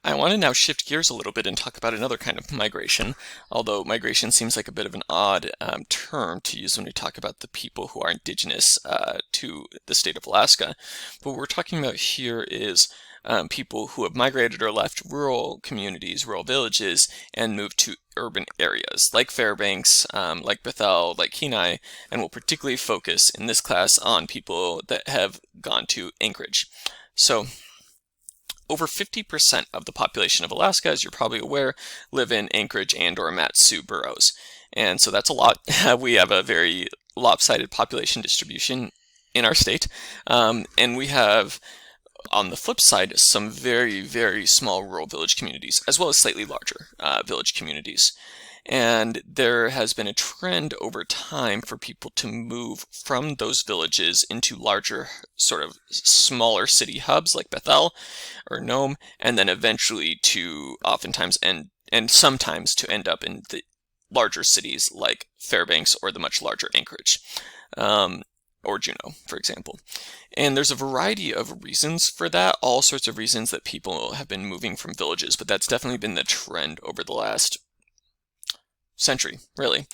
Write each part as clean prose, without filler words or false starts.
I want to now shift gears a little bit and talk about another kind of migration, although migration seems like a bit of an odd term to use when we talk about the people who are indigenous to the state of Alaska. But what we're talking about here is people who have migrated or left rural communities, rural villages, and moved to urban areas like Fairbanks, like Bethel, like Kenai, and we'll particularly focus in this class on people that have gone to Anchorage. So, over 50% of the population of Alaska, as you're probably aware, live in Anchorage and or Mat-Su boroughs. And so that's a lot. We have a very lopsided population distribution in our state. And we have, on the flip side, some very, very small rural village communities, as well as slightly larger village communities. And there has been a trend over time for people to move from those villages into larger, sort of smaller city hubs like Bethel or Nome, and then eventually to oftentimes and sometimes to end up in the larger cities like Fairbanks or the much larger Anchorage. Or Juneau, for example. And there's a variety of reasons for that, all sorts of reasons that people have been moving from villages, but that's definitely been the trend over the last century, really.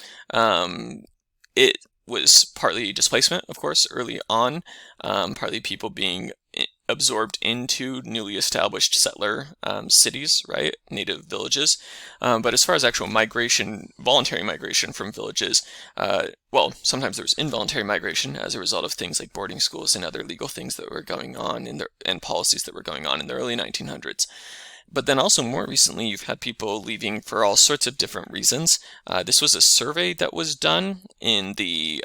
It was partly displacement, of course, early on, partly people being absorbed into newly established settler cities, right, native villages. But as far as actual migration, voluntary migration from villages, well, sometimes there was involuntary migration as a result of things like boarding schools and other legal things that were going on and policies that were going on in the early 1900s. But then also more recently, you've had people leaving for all sorts of different reasons. This was a survey that was done in the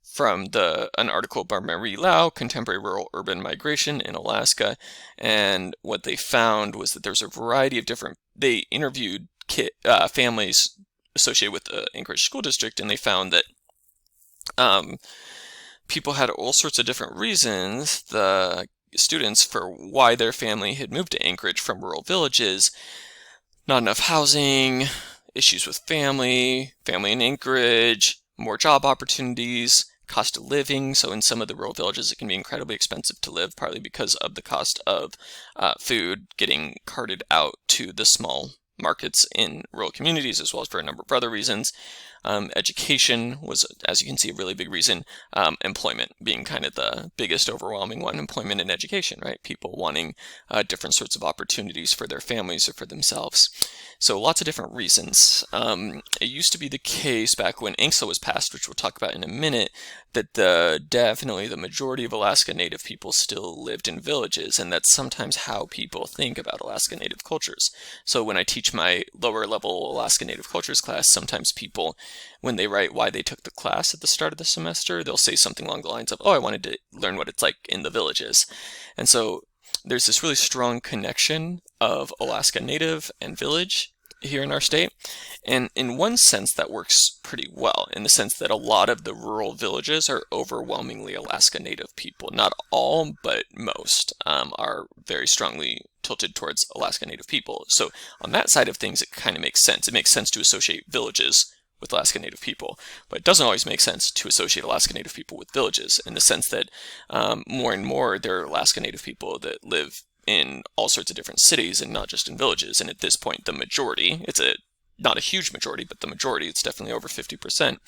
from an article by Marie Lau, Contemporary Rural Urban Migration in Alaska, and what they found was that there's a variety of different. They interviewed families associated with the Anchorage School District, and they found that people had all sorts of different reasons. The students for why their family had moved to Anchorage from rural villages: not enough housing, issues with family in Anchorage, more job opportunities, cost of living. So in some of the rural villages, it can be incredibly expensive to live, partly because of the cost of food getting carted out to the small markets in rural communities, as well as for a number of other reasons. Education was, as you can see, a really big reason. Employment being kind of the biggest overwhelming one. Employment and education, right? People wanting different sorts of opportunities for their families or for themselves. So lots of different reasons. It used to be the case back when ANCSA was passed, which we'll talk about in a minute, that definitely the majority of Alaska Native people still lived in villages, and that's sometimes how people think about Alaska Native cultures. So when I teach my lower level Alaska Native cultures class, sometimes people, when they write why they took the class at the start of the semester, they'll say something along the lines of, oh, I wanted to learn what it's like in the villages. And so there's this really strong connection of Alaska Native and village here in our state. And in one sense, that works pretty well, in the sense that a lot of the rural villages are overwhelmingly Alaska Native people. Not all, but most are very strongly tilted towards Alaska Native people. So on that side of things, it kind of makes sense. It makes sense to associate villages with Alaska Native people, but it doesn't always make sense to associate Alaska Native people with villages, in the sense that more and more there are Alaska Native people that live in all sorts of different cities and not just in villages. And at this point, the majority, not a huge majority, but the majority, it's definitely over 50%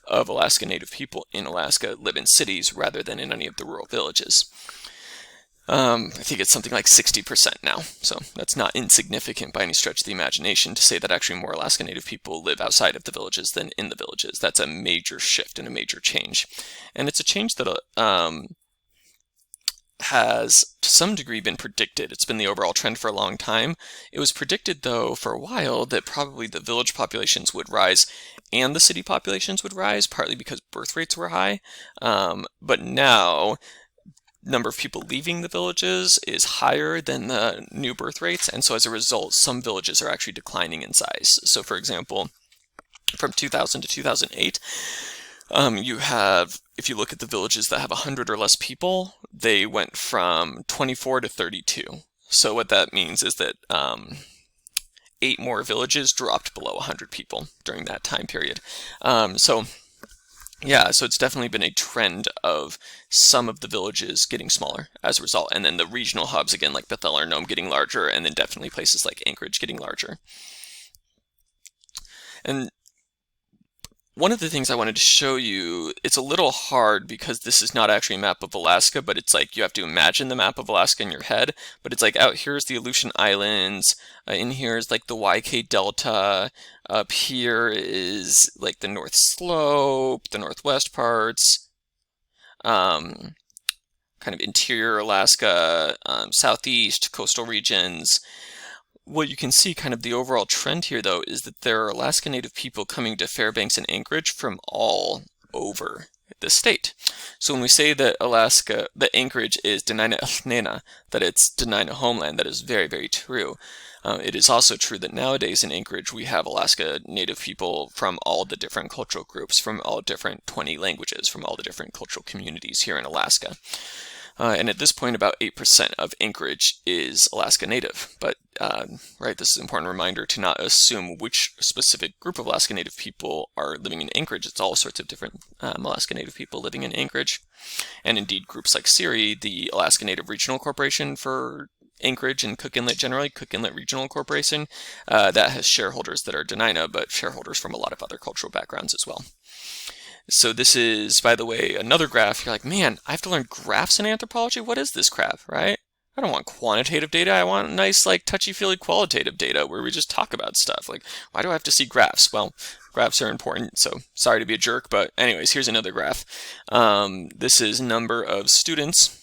of Alaska Native people in Alaska live in cities rather than in any of the rural villages. I think it's something like 60% now, so that's not insignificant by any stretch of the imagination to say that actually more Alaska Native people live outside of the villages than in the villages. That's a major shift and a major change. And it's a change that has to some degree been predicted. It's been the overall trend for a long time. It was predicted, though, for a while that probably the village populations would rise and the city populations would rise, partly because birth rates were high. But now, number of people leaving the villages is higher than the new birth rates, and so as a result, some villages are actually declining in size. So, for example, from 2000 to 2008, you have, if you look at the villages that have 100 or less people, they went from 24 to 32. So what that means is that 8 more villages dropped below 100 people during that time period. So Yeah, so it's definitely been a trend of some of the villages getting smaller as a result, and then the regional hubs, again, like Bethel or Nome getting larger, and then definitely places like Anchorage getting larger. And one of the things I wanted to show you, it's a little hard because this is not actually a map of Alaska, but it's like you have to imagine the map of Alaska in your head. But it's like out here is the Aleutian Islands, in here is like the YK Delta, up here is like the North Slope, the Northwest parts, um, kind of interior Alaska, southeast, coastal regions. What you can see, kind of the overall trend here, though, is that there are Alaska Native people coming to Fairbanks and Anchorage from all over the state. So when we say that that Anchorage is Dena'ina Elnena, that it's Dena'ina homeland, that is very, very true. It is also true that nowadays in Anchorage we have Alaska Native people from all the different cultural groups, from all different 20 languages, from all the different cultural communities here in Alaska. And at this point, about 8% of Anchorage is Alaska Native. But, right, this is an important reminder to not assume which specific group of Alaska Native people are living in Anchorage. It's all sorts of different Alaska Native people living in Anchorage. And indeed, groups like CIRI, the Alaska Native Regional Corporation for Anchorage and Cook Inlet generally, Cook Inlet Regional Corporation, that has shareholders that are Dena'ina, but shareholders from a lot of other cultural backgrounds as well. So this is, by the way, another graph. You're like, man, I have to learn graphs in anthropology? What is this crap, right? I don't want quantitative data. I want nice, like, touchy-feely qualitative data where we just talk about stuff. Like, why do I have to see graphs? Well, graphs are important, so sorry to be a jerk, but anyways, here's another graph. This is number of students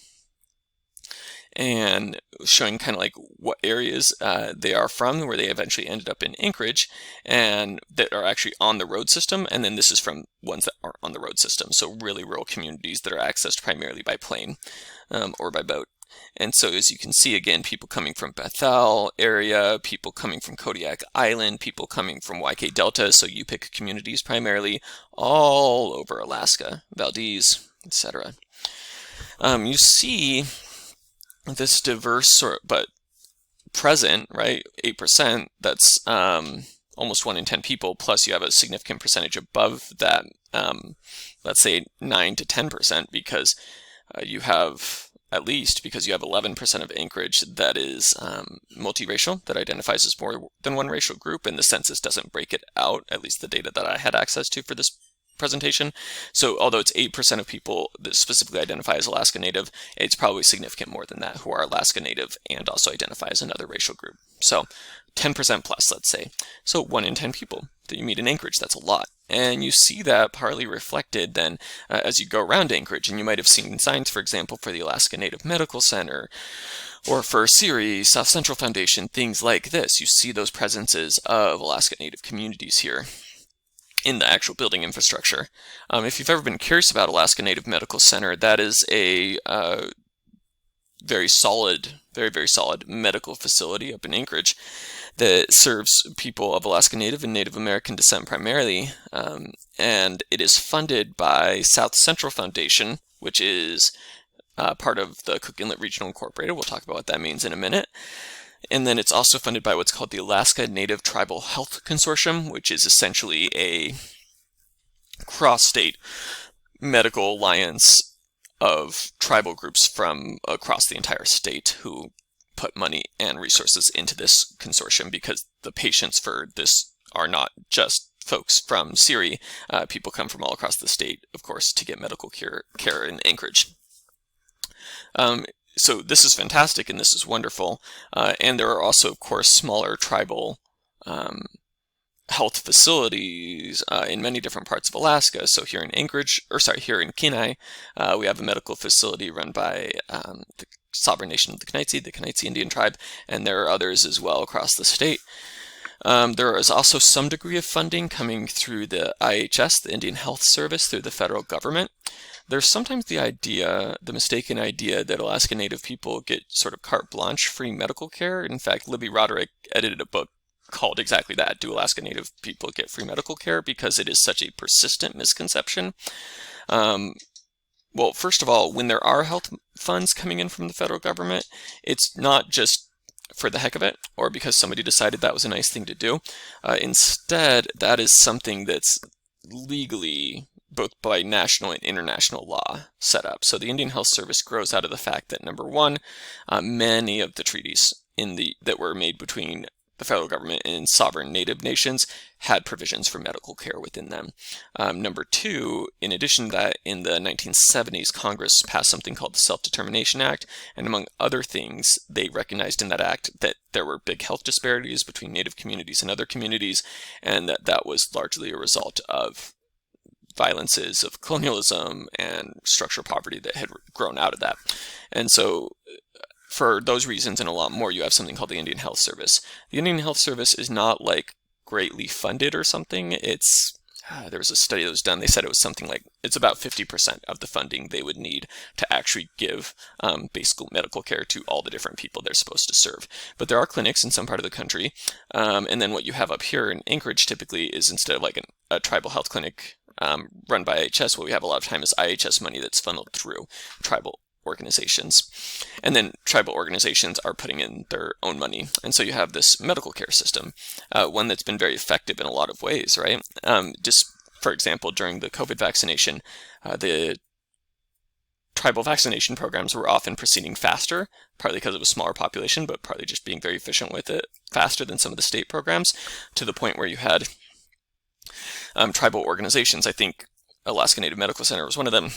and showing kind of like what areas they are from, where they eventually ended up in Anchorage, and that are actually on the road system. And then this is from ones that aren't on the road system, so really rural communities that are accessed primarily by plane or by boat. And so as you can see, again, people coming from Bethel area, people coming from Kodiak Island, people coming from YK Delta, so Yupik communities primarily, all over Alaska, Valdez, etc. You see this diverse sort, but present, right? 8%, that's almost 1 in 10 people, plus you have a significant percentage above that, let's say 9 to 10%, because you have, at least, because you have 11% of Anchorage that is multiracial, that identifies as more than one racial group, and the census doesn't break it out, at least the data that I had access to for this presentation. So although it's 8% of people that specifically identify as Alaska Native, it's probably significant more than that who are Alaska Native and also identify as another racial group. So 10% plus, let's say. So 1 in 10 people that you meet in Anchorage, that's a lot. And you see that partly reflected then as you go around Anchorage, and you might have seen signs, for example, for the Alaska Native Medical Center, or for CIRI, South Central Foundation, things like this. You see those presences of Alaska Native communities here in the actual building infrastructure. If you've ever been curious about Alaska Native Medical Center, that is a very solid, very, very solid medical facility up in Anchorage that serves people of Alaska Native and Native American descent primarily. And it is funded by South Central Foundation, which is part of the Cook Inlet Regional Incorporated. We'll talk about what that means in a minute. And then it's also funded by what's called the Alaska Native Tribal Health Consortium, which is essentially a cross-state medical alliance of tribal groups from across the entire state who put money and resources into this consortium, because the patients for this are not just folks from CIRI. People come from all across the state, of course, to get medical care in Anchorage. So this is fantastic and this is wonderful. And there are also, of course, smaller tribal health facilities in many different parts of Alaska. So here in here in Kenai, we have a medical facility run by the sovereign nation of the Kenaitze Indian tribe, and there are others as well across the state. There is also some degree of funding coming through the IHS, the Indian Health Service, through the federal government. There's sometimes the mistaken idea that Alaska Native people get sort of carte blanche free medical care. In fact, Libby Roderick edited a book called exactly that, Do Alaska Native People Get Free Medical Care? Because it is such a persistent misconception. Well, first of all, when there are health funds coming in from the federal government, it's not just for the heck of it, or because somebody decided that was a nice thing to do. Instead, that is something that's legally both by national and international law set up. So the Indian Health Service grows out of the fact that, number one, many of the treaties that were made between the federal government and sovereign native nations had provisions for medical care within them. Number two, in addition to that, in the 1970s, Congress passed something called the Self-Determination Act, and among other things, they recognized in that act that there were big health disparities between native communities and other communities, and that was largely a result of violences of colonialism and structural poverty that had grown out of that. And so for those reasons and a lot more, you have something called the Indian Health Service. The Indian Health Service is not like greatly funded or something. It's there was a study that was done. They said it was something like it's about 50% of the funding they would need to actually give basic medical care to all the different people they're supposed to serve. But there are clinics in some part of the country. And then what you have up here in Anchorage typically is, instead of like a tribal health clinic run by IHS, what we have a lot of time is IHS money that's funneled through tribal organizations. And then tribal organizations are putting in their own money. And so you have this medical care system, one that's been very effective in a lot of ways, right? Just for example, during the COVID vaccination, the tribal vaccination programs were often proceeding faster, partly because of a smaller population, but partly just being very efficient with it, faster than some of the state programs, to the point where you had tribal organizations. I think Alaska Native Medical Center was one of them,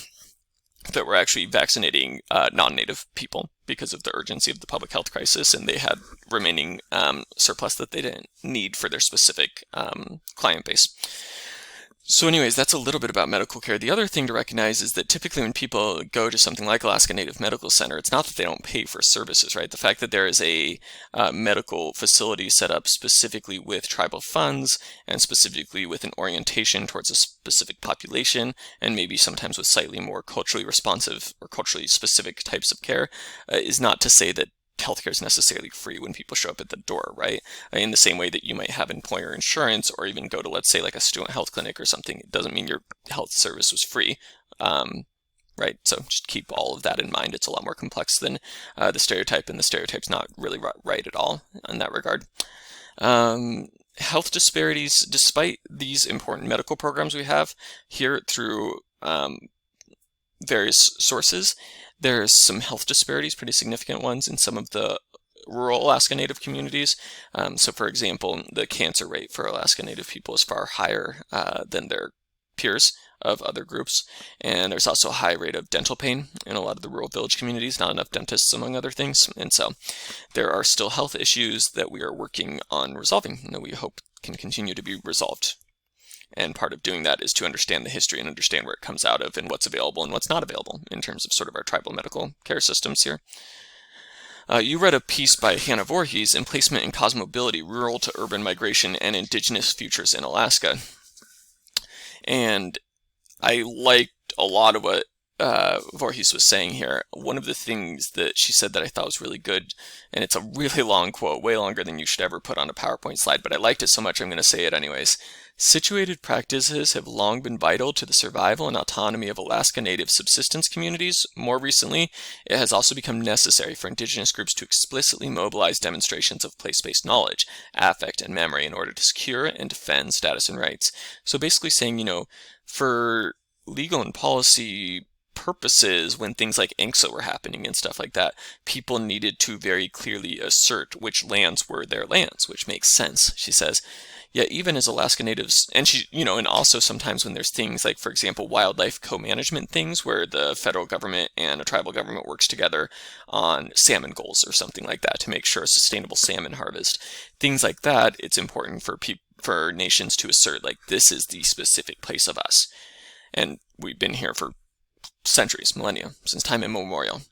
that were actually vaccinating non-native people because of the urgency of the public health crisis, and they had remaining surplus that they didn't need for their specific client base. So anyways, that's a little bit about medical care. The other thing to recognize is that typically when people go to something like Alaska Native Medical Center, it's not that they don't pay for services, right? The fact that there is a medical facility set up specifically with tribal funds and specifically with an orientation towards a specific population, and maybe sometimes with slightly more culturally responsive or culturally specific types of care, is not to say that healthcare is necessarily free when people show up at the door, right? In the same way that you might have employer insurance or even go to, let's say, like a student health clinic or something, it doesn't mean your health service was free, right? So just keep all of that in mind. It's a lot more complex than the stereotype, and the stereotype's not really right at all in that regard. Health disparities, despite these important medical programs we have here through various sources, there's some health disparities, pretty significant ones, in some of the rural Alaska Native communities. So for example, the cancer rate for Alaska Native people is far higher than their peers of other groups. And there's also a high rate of dental pain in a lot of the rural village communities, not enough dentists among other things. And so there are still health issues that we are working on resolving, and that we hope can continue to be resolved. And part of doing that is to understand the history and understand where it comes out of and what's available and what's not available in terms of sort of our tribal medical care systems here. You read a piece by Hannah Voorhees, Emplacement and Cosmobility, Rural to Urban Migration and Indigenous Futures in Alaska. And I liked a lot of what Voorhees was saying here. One of the things that she said that I thought was really good, and it's a really long quote, way longer than you should ever put on a PowerPoint slide, but I liked it so much I'm going to say it anyways. Situated practices have long been vital to the survival and autonomy of Alaska Native subsistence communities. More recently, it has also become necessary for Indigenous groups to explicitly mobilize demonstrations of place-based knowledge, affect, and memory in order to secure and defend status and rights. So basically saying, for legal and policy purposes, when things like ANCSA were happening and stuff like that, people needed to very clearly assert which lands were their lands, which makes sense, she says. Yet even as Alaska Natives, and and also sometimes when there's things like, for example, wildlife co-management things where the federal government and a tribal government works together on salmon goals or something like that to make sure a sustainable salmon harvest, things like that, it's important for nations to assert, like, this is the specific place of us. And we've been here for centuries, millennia, since time immemorial.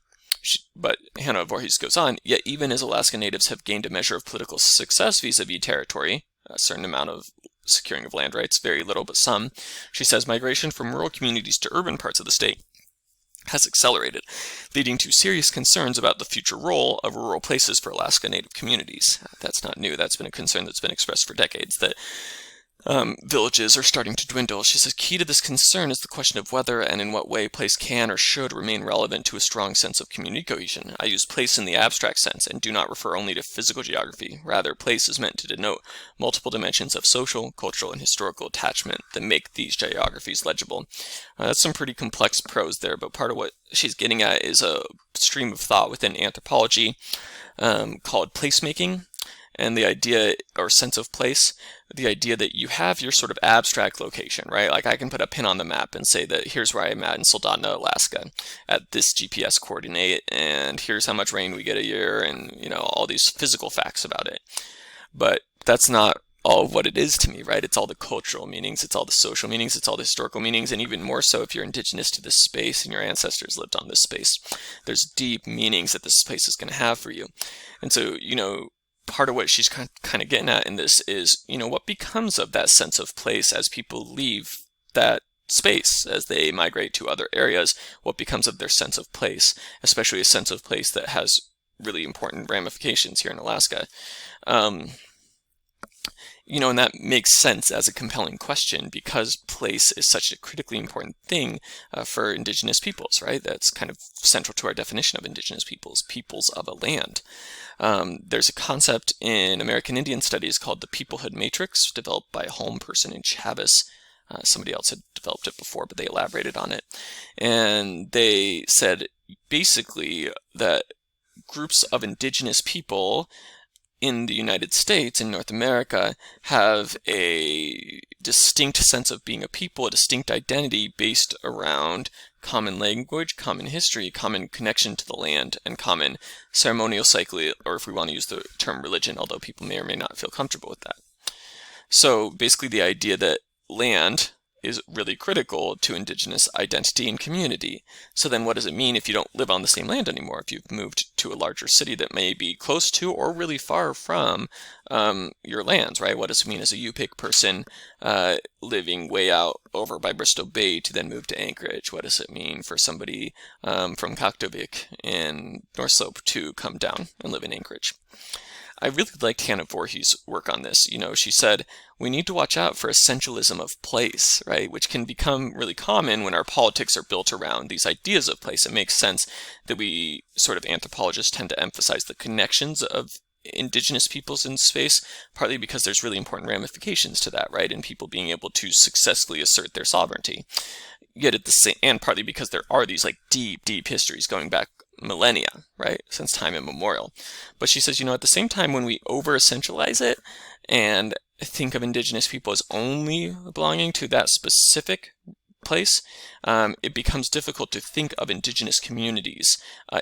But Hannah Voorhees goes on, yet even as Alaska Natives have gained a measure of political success vis-a-vis territory, a certain amount of securing of land rights, very little but some, she says migration from rural communities to urban parts of the state has accelerated, leading to serious concerns about the future role of rural places for Alaska Native communities. That's not new. That's been a concern that's been expressed for decades, that villages are starting to dwindle. She says, key to this concern is the question of whether and in what way place can or should remain relevant to a strong sense of community cohesion. I use place in the abstract sense and do not refer only to physical geography. Rather, place is meant to denote multiple dimensions of social, cultural, and historical attachment that make these geographies legible. That's some pretty complex prose there, but part of what she's getting at is a stream of thought within anthropology called placemaking. And the idea, or sense of place, the idea that you have your sort of abstract location, right? Like I can put a pin on the map and say that here's where I'm at in Soldotna, Alaska, at this GPS coordinate, and here's how much rain we get a year, and all these physical facts about it. But that's not all of what it is to me, right? It's all the cultural meanings, it's all the social meanings, it's all the historical meanings, and even more so if you're indigenous to this space and your ancestors lived on this space. There's deep meanings that this space is going to have for you. And so, part of what she's kind of getting at in this is, what becomes of that sense of place as people leave that space, as they migrate to other areas, what becomes of their sense of place, especially a sense of place that has really important ramifications here in Alaska. And that makes sense as a compelling question because place is such a critically important thing for indigenous peoples, right? That's kind of central to our definition of indigenous peoples, peoples of a land. There's a concept in American Indian studies called the peoplehood matrix, developed by a Holm person in Chavis. Somebody else had developed it before, but they elaborated on it. And they said basically that groups of indigenous people in the United States, in North America, have a distinct sense of being a people, a distinct identity based around common language, common history, common connection to the land, and common ceremonial cycle, or if we want to use the term religion, although people may or may not feel comfortable with that. So basically the idea that land is really critical to indigenous identity and community. So then what does it mean if you don't live on the same land anymore? If you've moved to a larger city that may be close to or really far from your lands, right? What does it mean as a Yupik person living way out over by Bristol Bay to then move to Anchorage? What does it mean for somebody from Kaktovik in North Slope to come down and live in Anchorage? I really liked Hannah Voorhees' work on this. She said, we need to watch out for essentialism of place, right? Which can become really common when our politics are built around these ideas of place. It makes sense that we sort of anthropologists tend to emphasize the connections of indigenous peoples in space, partly because there's really important ramifications to that, right? And people being able to successfully assert their sovereignty. Yet at the same, and partly because there are these like deep histories going back millennia, right, since time immemorial. But she says, at the same time, when we over-essentialize it and think of indigenous people as only belonging to that specific place, it becomes difficult to think of indigenous communities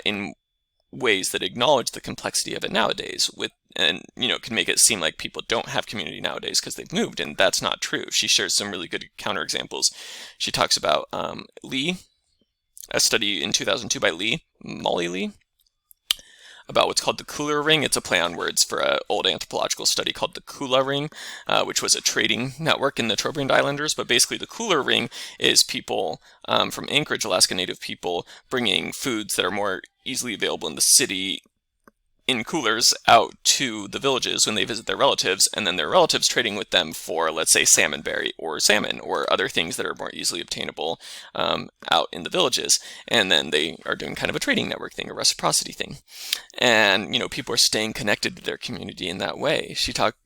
in ways that acknowledge the complexity of it nowadays, and can make it seem like people don't have community nowadays because they've moved, and that's not true. She shares some really good counterexamples. She talks about Lee, a study in 2002 by Molly Lee, about what's called the Kula Ring. It's a play on words for an old anthropological study called the Kula Ring, which was a trading network in the Trobriand Islanders. But basically the Kula Ring is people from Anchorage, Alaska Native people, bringing foods that are more easily available in the city in coolers out to the villages when they visit their relatives, and then their relatives trading with them for, let's say, salmonberry or salmon or other things that are more easily obtainable out in the villages. And then they are doing kind of a trading network thing, a reciprocity thing. And, people are staying connected to their community in that way.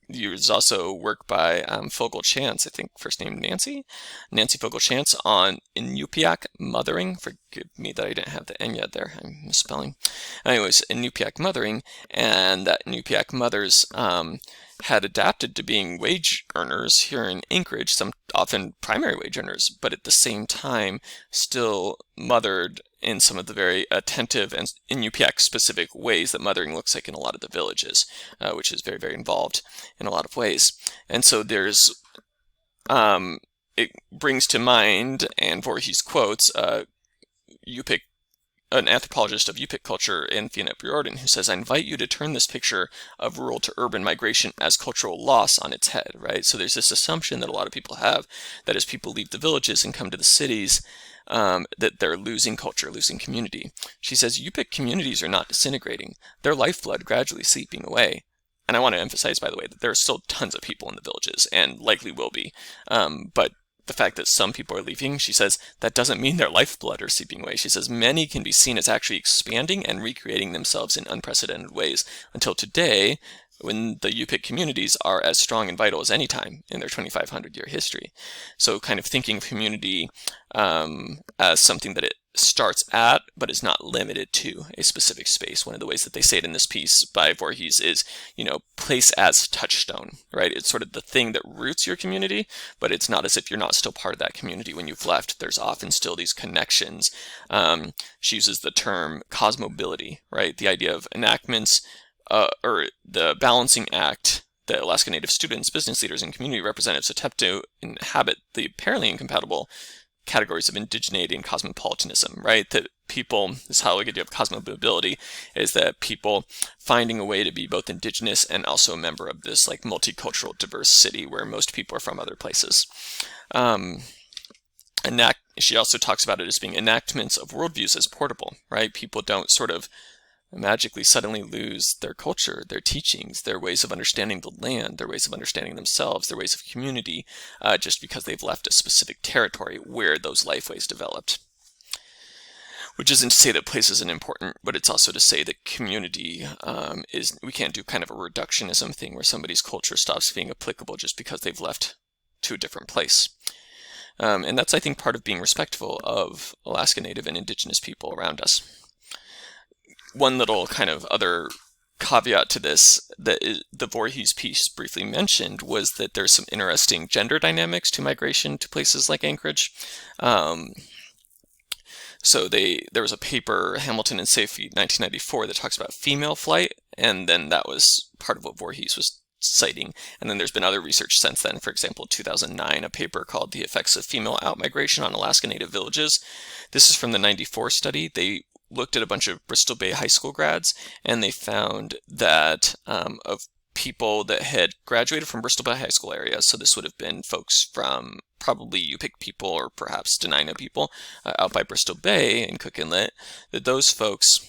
There's also work by Fogel Chance, I think first name Nancy Fogel Chance, on Inupiaq mothering. Forgive me that I didn't have the N yet there, I'm misspelling. Anyways, Inupiaq mothering, and that Inupiaq mothers had adapted to being wage earners here in Anchorage, some often primary wage earners, but at the same time still mothered in some of the very attentive and Inupiaq specific ways that mothering looks like in a lot of the villages, which is very, very involved in a lot of ways. And so there's, it brings to mind, and Voorhees quotes, Yupik, an anthropologist of Yupik culture, Anthea Briorden, who says, I invite you to turn this picture of rural to urban migration as cultural loss on its head, right? So there's this assumption that a lot of people have that as people leave the villages and come to the cities, that they're losing culture, losing community. She says, Yupik communities are not disintegrating. Their lifeblood gradually seeping away. and I want to emphasize, by the way, that there are still tons of people in the villages and likely will be. But the fact that some people are leaving, she says, that doesn't mean their lifeblood are seeping away. She says many can be seen as actually expanding and recreating themselves in unprecedented ways until today, when the Yupik communities are as strong and vital as any time in their 2,500-year history. So kind of thinking of community as something that it starts at, but is not limited to a specific space. One of the ways that they say it in this piece by Voorhees is, place as touchstone, right? It's sort of the thing that roots your community, but it's not as if you're not still part of that community when you've left. There's often still these connections. She uses the term cosmobility, right? The idea of enactments, or the balancing act that Alaska Native students, business leaders, and community representatives attempt to inhabit the apparently incompatible categories of indigeneity and cosmopolitanism, right? That people, this is how we get to cosmobility, is that people finding a way to be both indigenous and also a member of this like multicultural, diverse city where most people are from other places. She also talks about it as being enactments of worldviews as portable, right? People don't sort of magically suddenly lose their culture, their teachings, their ways of understanding the land, their ways of understanding themselves, their ways of community, just because they've left a specific territory where those lifeways developed. Which isn't to say that place isn't important, but it's also to say that community we can't do kind of a reductionism thing where somebody's culture stops being applicable just because they've left to a different place. And that's, I think, part of being respectful of Alaska Native and Indigenous people around us. One little kind of other caveat to this that the Voorhees piece briefly mentioned was that there's some interesting gender dynamics to migration to places like Anchorage. So there was a paper, Hamilton and Safety, 1994, that talks about female flight, and then that was part of what Voorhees was citing. And then there's been other research since then. For example, in 2009, a paper called The Effects of Female Outmigration on Alaska Native Villages. This is from the 94 study. They looked at a bunch of Bristol Bay High School grads, and they found that of people that had graduated from Bristol Bay High School area, so this would have been folks from probably Yupik people or perhaps Dena'ina people out by Bristol Bay and Cook Inlet, that those folks,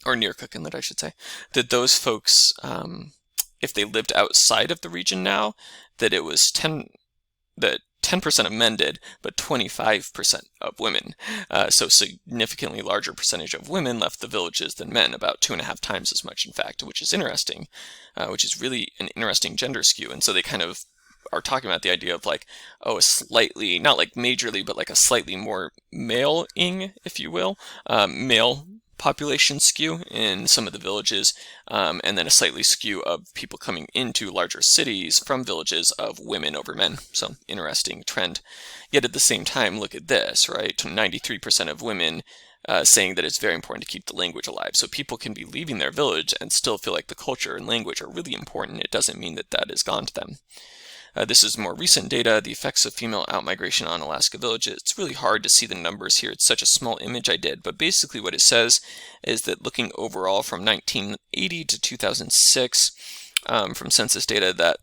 or near Cook Inlet I should say, that those folks, if they lived outside of the region now, that it was 10% of men did, but 25% of women. So significantly larger percentage of women left the villages than men, about 2.5 times as much, in fact, which is interesting, which is really an interesting gender skew. And so they kind of are talking about the idea of like, a slightly, not like majorly, but like a slightly more male-ing, if you will, male population skew in some of the villages, and then a slightly skew of people coming into larger cities from villages of women over men. So interesting trend. Yet at the same time, look at this, right? 93% of women saying that it's very important to keep the language alive. So people can be leaving their village and still feel like the culture and language are really important. It doesn't mean that that is gone to them. This is more recent data, the effects of female outmigration on Alaska villages. It's really hard to see the numbers here. It's such a small image I did, but basically what it says is that looking overall from 1980 to 2006 from census data, that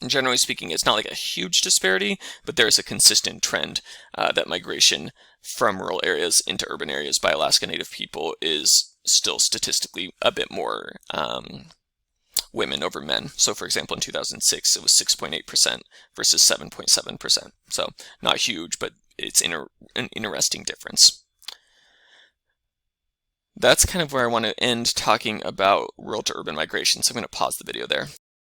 generally speaking it's not like a huge disparity, but there's a consistent trend that migration from rural areas into urban areas by Alaska Native people is still statistically a bit more women over men. So for example, in 2006, it was 6.8% versus 7.7%. So not huge, but it's an interesting difference. That's kind of where I want to end talking about rural to urban migration. So I'm going to pause the video there.